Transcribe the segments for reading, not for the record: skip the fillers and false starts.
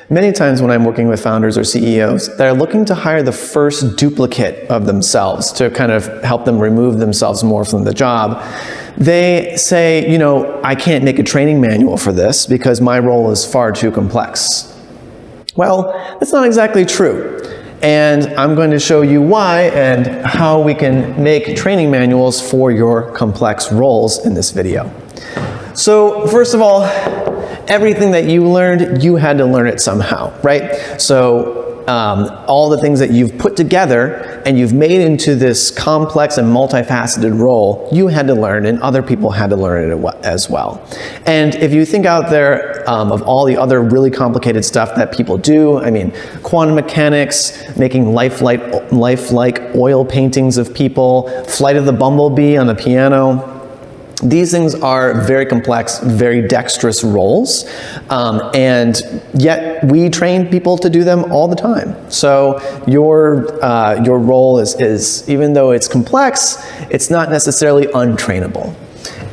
Many times when I'm working with founders or CEOs that are looking to hire the first duplicate of themselves to kind of help them remove themselves more from the job, they say, you know, I can't make a training manual for this because my role is far too complex. Well, that's not exactly true. And I'm going to show you why and how we can make training manuals for your complex roles in this video. So first of all, everything that you learned, you had to learn it somehow, right? So all the things that you've put together and you've made into this complex and multifaceted role, you had to learn and other people had to learn it as well. And if you think out there of all the other really complicated stuff that people do, I mean, quantum mechanics, making lifelike oil paintings of people, Flight of the Bumblebee on the piano, these things are very complex, very dexterous roles, and yet we train people to do them all the time. So your role is, even though it's complex, it's not necessarily untrainable.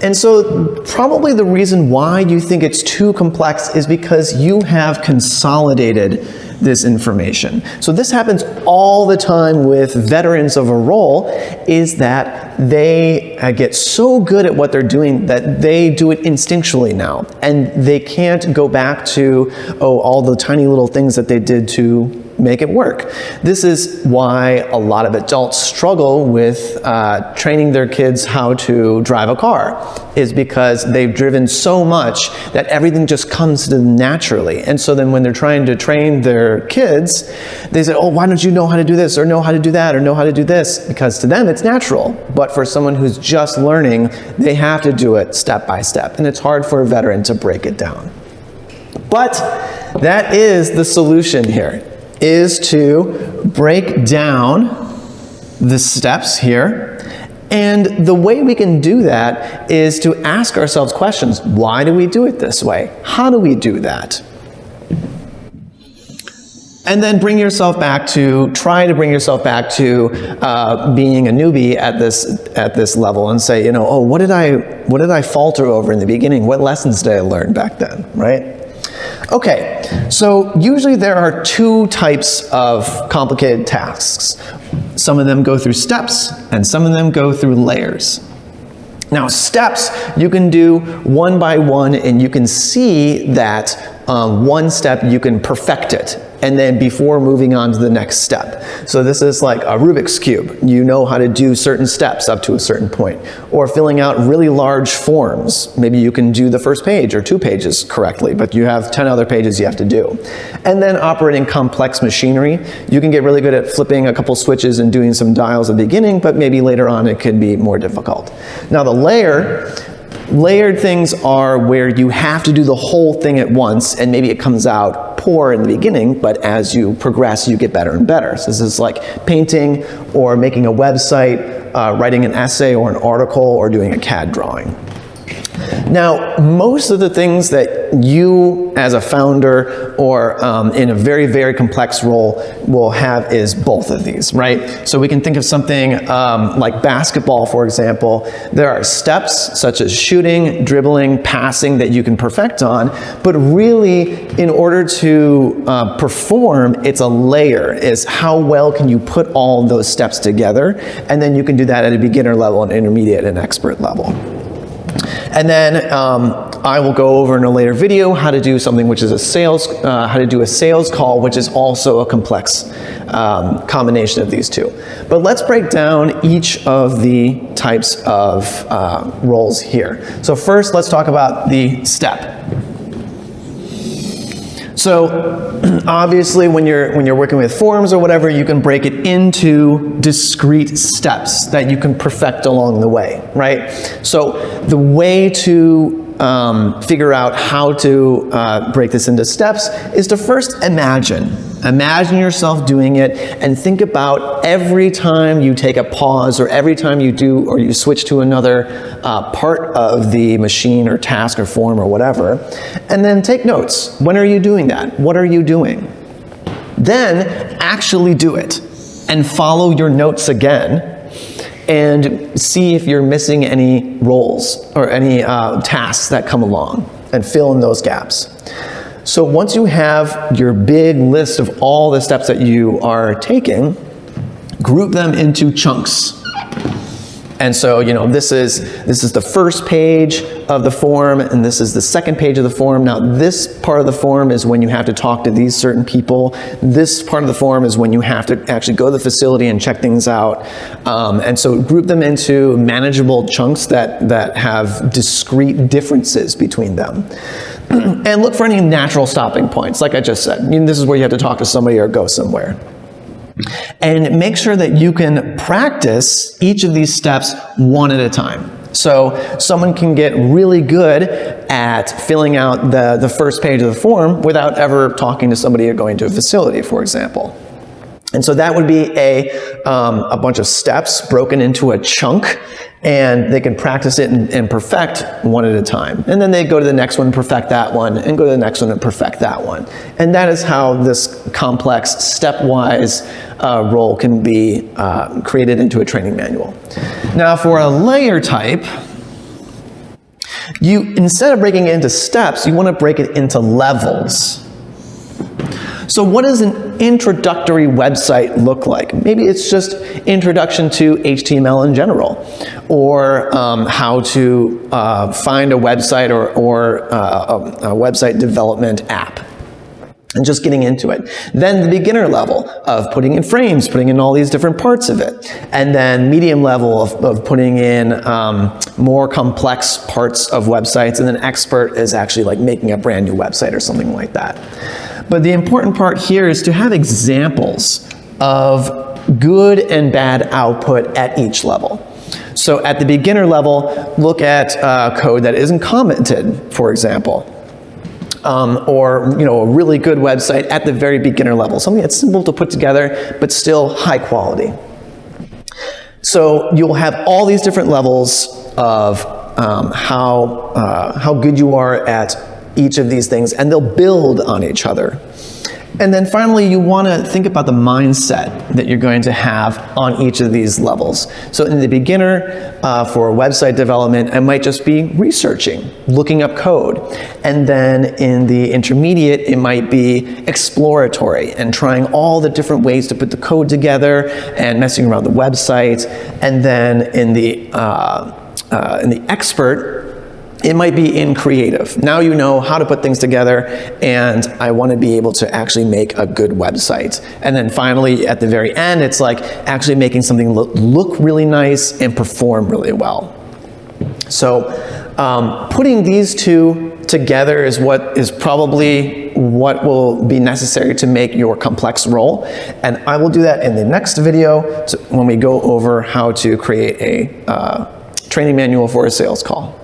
And so probably the reason why you think it's too complex is because you have consolidated this information. So this happens all the time with veterans of a role, is that they get so good at what they're doing that they do it instinctually now. And they can't go back to, all the tiny little things that they did to make it work. This is why a lot of adults struggle with training their kids how to drive a car, is because they've driven so much that everything just comes to them naturally. And so then when they're trying to train their kids, they say, why don't you know how to do this, or know how to do that, or know how to do this? Because to them it's natural. But for someone who's just learning, they have to do it step by step. And it's hard for a veteran to break it down. But that is the solution here, is to break down the steps here. And the way we can do that is to ask ourselves questions. Why do we do it this way? How do we do that? And then try to bring yourself back to being a newbie at this level and say, what did I falter over in the beginning? What lessons did I learn back then, right? Okay, so usually there are two types of complicated tasks. Some of them go through steps, and some of them go through layers. Now, steps you can do one by one, and you can see that one step you can perfect it, and then before moving on to the next step. So this is like a Rubik's Cube. You know how to do certain steps up to a certain point. Or filling out really large forms. Maybe you can do the first page or 2 pages correctly, but you have 10 other pages you have to do. And then operating complex machinery. You can get really good at flipping a couple switches and doing some dials at the beginning, but maybe later on it could be more difficult. Now the layered things are where you have to do the whole thing at once, and maybe it comes out poor in the beginning, but as you progress, you get better and better. So this is like painting, or making a website, writing an essay or an article, or doing a CAD drawing. Now, most of the things that you as a founder or in a very, very complex role will have is both of these, right? So we can think of something like basketball, for example. There are steps such as shooting, dribbling, passing that you can perfect on, but really in order to perform, it's a layer. It's how well can you put all of those steps together, and then you can do that at a beginner level, an intermediate, and expert level. And then I will go over in a later video how to do something which is how to do a sales call, which is also a complex combination of these two. But let's break down each of the types of roles here. So first, let's talk about the step. So obviously when you're working with forms or whatever, you can break it into discrete steps that you can perfect along the way, right? So the way to figure out how to break this into steps is to first imagine yourself doing it, and think about every time you take a pause, or every time you do or you switch to another part of the machine or task or form or whatever, and then take notes. When are you doing that? What are you doing? Then actually do it and follow your notes again, and see if you're missing any roles or any tasks that come along, and fill in those gaps. So once you have your big list of all the steps that you are taking, group them into chunks. And so, this is the first page of the form, and this is the second page of the form. Now, this part of the form is when you have to talk to these certain people. This part of the form is when you have to actually go to the facility and check things out. And so group them into manageable chunks that have discrete differences between them. And look for any natural stopping points, like I just said. This is where you have to talk to somebody or go somewhere. And make sure that you can practice each of these steps one at a time. So someone can get really good at filling out the first page of the form without ever talking to somebody or going to a facility, for example. And so that would be a bunch of steps broken into a chunk, and they can practice it and perfect one at a time. And then they go to the next one, perfect that one, and go to the next one and perfect that one. And that is how this complex, stepwise role can be created into a training manual. Now for a layer type, instead of breaking it into steps, you want to break it into levels. So what does an introductory website look like? Maybe it's just introduction to HTML in general, or how to find a website or a website development app, and just getting into it. Then the beginner level of putting in frames, putting in all these different parts of it. And then medium level of putting in more complex parts of websites. And then expert is actually like making a brand new website or something like that. But the important part here is to have examples of good and bad output at each level. So at the beginner level, look at code that isn't commented, for example. Or a really good website at the very beginner level, something that's simple to put together but still high quality. So you'll have all these different levels of how good you are at each of these things, and they'll build on each other. And then finally, you want to think about the mindset that you're going to have on each of these levels. So in the beginner, for website development, I might just be researching, looking up code. And then in the intermediate, it might be exploratory and trying all the different ways to put the code together and messing around the website. And then in the expert, it might be in creative. Now you know how to put things together, and I want to be able to actually make a good website. And then finally, at the very end, it's like actually making something look really nice and perform really well. So putting these two together is probably what will be necessary to make your complex role. And I will do that in the next video when we go over how to create a training manual for a sales call.